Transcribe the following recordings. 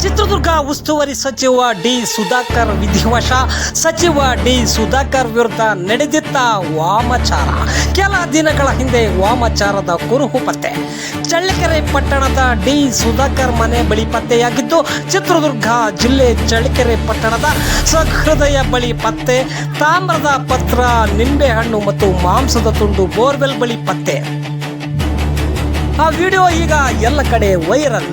ಚಿತ್ರದುರ್ಗ ಉಸ್ತುವಾರಿ ಸಚಿವ ಡಿ ಸುಧಾಕರ್ ವಿಧಿವಶ. ಸಚಿವ ಡಿ ಸುಧಾಕರ್ ವಿರುದ್ಧ ನಡೆದಿದ್ದ ವಾಮಾಚಾರ. ಕೆಲ ದಿನಗಳ ಹಿಂದೆ ವಾಮಾಚಾರದ ಕುರುಹು ಪತ್ತೆ. ಚಳ್ಳಕೆರೆ ಪಟ್ಟಣದ ಡಿ ಸುಧಾಕರ್ ಮನೆ ಬಳಿ ಪತ್ತೆಯಾಗಿದ್ದು, ಚಿತ್ರದುರ್ಗ ಜಿಲ್ಲೆ ಚಳ್ಳಕೆರೆ ಪಟ್ಟಣದ ಸಹೃದಯ ಬಳಿ ಪತ್ತೆ. ತಾಮ್ರದ ಪತ್ರ, ನಿಂಬೆಹಣ್ಣು ಮತ್ತು ಮಾಂಸದ ತುಂಡು ಬೋರ್ವೆಲ್ ಬಳಿ ಪತ್ತೆ. ಆ ವಿಡಿಯೋ ಈಗ ಎಲ್ಲ ಕಡೆ ವೈರಲ್.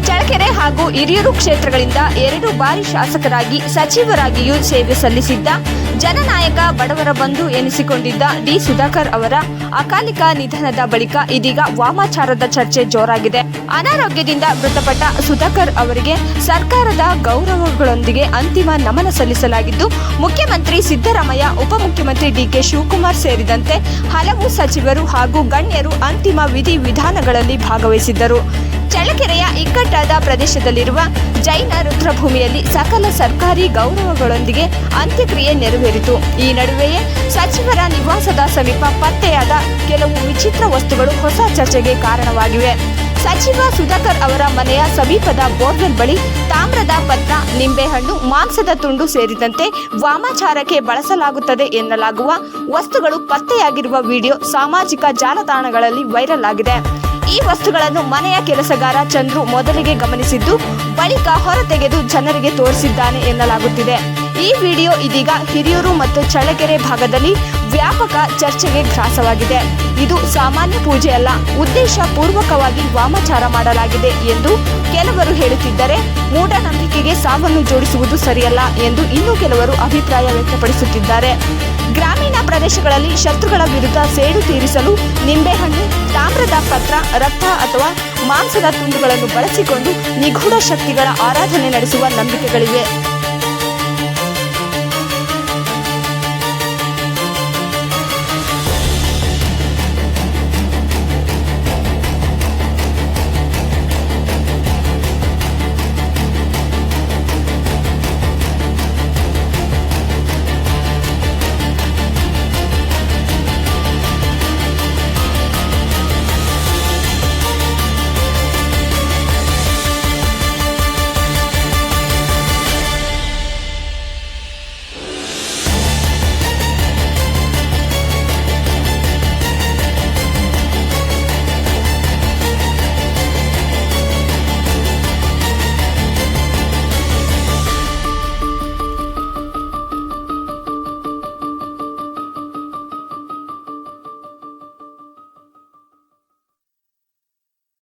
ಚಳ್ಳಕೆರೆ ಹಾಗೂ ಹಿರಿಯೂರು ಕ್ಷೇತ್ರಗಳಿಂದ 2 ಬಾರಿ ಶಾಸಕರಾಗಿ ಸಚಿವರಾಗಿಯೂ ಸೇವೆ ಸಲ್ಲಿಸಿದ್ದ ಜನನಾಯಕ, ಬಡವರ ಬಂಧು ಎನಿಸಿಕೊಂಡಿದ್ದ ಡಿ ಸುಧಾಕರ್ ಅವರ ಅಕಾಲಿಕ ನಿಧನದ ಬಳಿಕ ಇದೀಗ ವಾಮಾಚಾರದ ಚರ್ಚೆ ಜೋರಾಗಿದೆ. ಅನಾರೋಗ್ಯದಿಂದ ಮೃತಪಟ್ಟ ಸುಧಾಕರ್ ಅವರಿಗೆ ಸರ್ಕಾರದ ಗೌರವಗಳೊಂದಿಗೆ ಅಂತಿಮ ನಮನ ಸಲ್ಲಿಸಲಾಗಿದ್ದು, ಮುಖ್ಯಮಂತ್ರಿ ಸಿದ್ದರಾಮಯ್ಯ, ಉಪಮುಖ್ಯಮಂತ್ರಿ ಡಿಕೆ ಶಿವಕುಮಾರ್ ಸೇರಿದಂತೆ ಹಲವು ಸಚಿವರು ಹಾಗೂ ಗಣ್ಯರು ಅಂತಿಮ ವಿಧಿವಿಧಾನಗಳಲ್ಲಿ ಭಾಗವಹಿಸಿದ್ದರು. ಚಳ್ಳಕೆರೆಯ ಇಕ್ಕಟ್ಟಾದ ಪ್ರದೇಶದಲ್ಲಿರುವ ಜೈನ ರುದ್ರಭೂಮಿಯಲ್ಲಿ ಸಕಲ ಸರ್ಕಾರಿ ಗೌರವಗಳೊಂದಿಗೆ ಅಂತ್ಯಕ್ರಿಯೆ ನೆರವೇರಿತು. ಈ ನಡುವೆಯೇ ಸಚಿವರ ನಿವಾಸದ ಸಮೀಪ ಪತ್ತೆಯಾದ ಕೆಲವು ವಿಚಿತ್ರ ವಸ್ತುಗಳು ಹೊಸ ಚರ್ಚೆಗೆ ಕಾರಣವಾಗಿವೆ. ಸಚಿವ ಸುಧಾಕರ್ ಅವರ ಮನೆಯ ಸಮೀಪದ ಬೋರ್ವೆಲ್ ಬಳಿ ತಾಮ್ರದ ಪತ್ರ, ನಿಂಬೆಹಣ್ಣು, ಮಾಂಸದ ತುಂಡು ಸೇರಿದಂತೆ ವಾಮಾಚಾರಕ್ಕೆ ಬಳಸಲಾಗುತ್ತದೆ ಎನ್ನಲಾಗುವ ವಸ್ತುಗಳು ಪತ್ತೆಯಾಗಿರುವ ವಿಡಿಯೋ ಸಾಮಾಜಿಕ ಜಾಲತಾಣಗಳಲ್ಲಿ ವೈರಲ್ ಆಗಿದೆ. ಈ ವಸ್ತುಗಳನ್ನು ಮನೆಯ ಕೆಲಸಗಾರ ಚಂದ್ರು ಮೊದಲಿಗೆ ಗಮನಿಸಿದ್ದು, ಬಳಿಕ ಹೊರತೆಗೆದು ಜನರಿಗೆ ತೋರಿಸಿದ್ದಾನೆ ಎನ್ನಲಾಗುತ್ತಿದೆ. ಈ ವಿಡಿಯೋ ಇದೀಗ ಹಿರಿಯೂರು ಮತ್ತು ಚಳ್ಳಕೆರೆ ಭಾಗದಲ್ಲಿ ವ್ಯಾಪಕ ಚರ್ಚೆಗೆ ಗ್ರಾಸವಾಗಿದೆ. ಇದು ಸಾಮಾನ್ಯ ಪೂಜೆಯಲ್ಲ, ಉದ್ದೇಶ ಪೂರ್ವಕವಾಗಿ ವಾಮಾಚಾರ ಮಾಡಲಾಗಿದೆ ಎಂದು ಕೆಲವರು ಹೇಳುತ್ತಿದ್ದರೆ, ಮೂಢನಂಬಿಕೆಗೆ ಸಾವನ್ನು ಜೋಡಿಸುವುದು ಸರಿಯಲ್ಲ ಎಂದು ಇನ್ನೂ ಕೆಲವರು ಅಭಿಪ್ರಾಯ ವ್ಯಕ್ತಪಡಿಸುತ್ತಿದ್ದಾರೆ. ಗ್ರಾಮೀಣ ಪ್ರದೇಶಗಳಲ್ಲಿ ಶತ್ರುಗಳ ವಿರುದ್ಧ ಸೇಡು ತೀರಿಸಲು ನಿಂಬೆಹಣ್ಣು, ತಾಮ್ರದ ಪತ್ರ, ರಕ್ತ ಅಥವಾ ಮಾಂಸದ ತುಂಡುಗಳನ್ನು ಬಳಸಿಕೊಂಡು ನಿಗೂಢ ಶಕ್ತಿಗಳ ಆರಾಧನೆ ನಡೆಸುವ ನಂಬಿಕೆಗಳಿವೆ.